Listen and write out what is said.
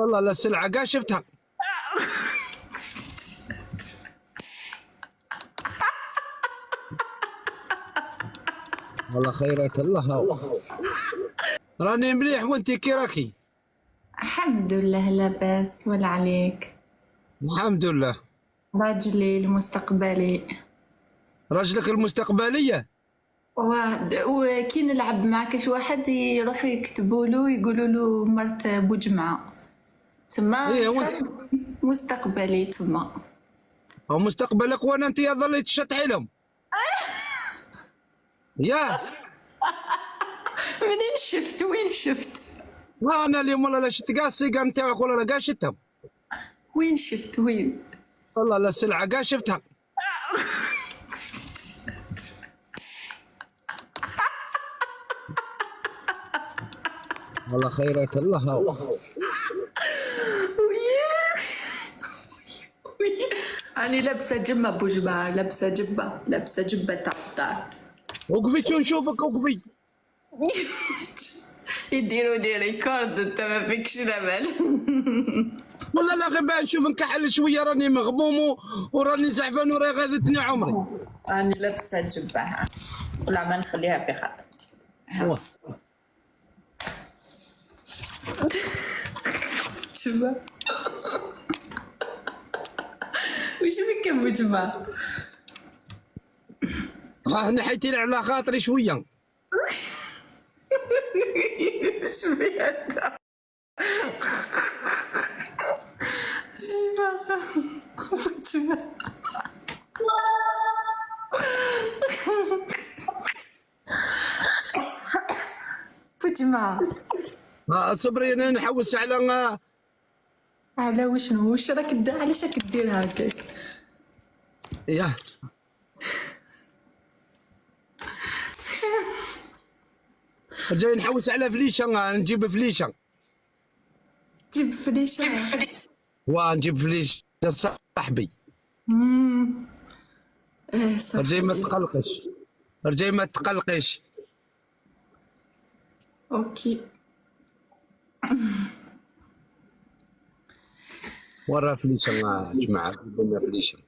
والله لا السلعة كاع شفتها. والله خيرات الله. راني مليح وانت كي راكي؟ الحمد لله لاباس ولا عليك؟ الحمد لله. راجلي المستقبلي. راجلك المستقبلية؟ وكي نلعب مع كاش واحد يروحوا يكتبوا له يقولوا له مرت بوجمعة تما ايه وانت مستقبلي تما. هو مستقبلك وانا انت ظليت تشطحي لهم. ياه منين شفت وين شفت؟ انا اليوم والله لا شفت كاع السيقان نتاعك ولا لا كاع شفتهم. وين شفت وين؟ والله لا السلعة كاع شفتها. والله خيرات الله. راني لابسه جبه بوجبه، لابسه جبه تاع الدار. وقفي شو نشوفك وقفي. يديروا لي ريكورد انت ما فيكش الامل. والله لا غير باه نشوف نكحل شويه راني مغموم وراني زعفان وراه غادتني عمري. راني لابسه جبه ولا ما نخليها في خاطر. جبه وش بك ابو جبه؟ نحيتي لي على خاطري شويه. وش بيها بوجمع؟ صبري انا نحوس على وشنو؟ وش راك علاش راك دير هكاك؟ ياه جاي نحوس على فليشه، نجيب فليشه. جيب فليشه. نجيب فليشه صاحبي. ايه صح. رجاي ما تقلقش، رجاي ما تقلقش. اوكي. ورا فليشه يا جماعه، جيبوا لنا فليشه.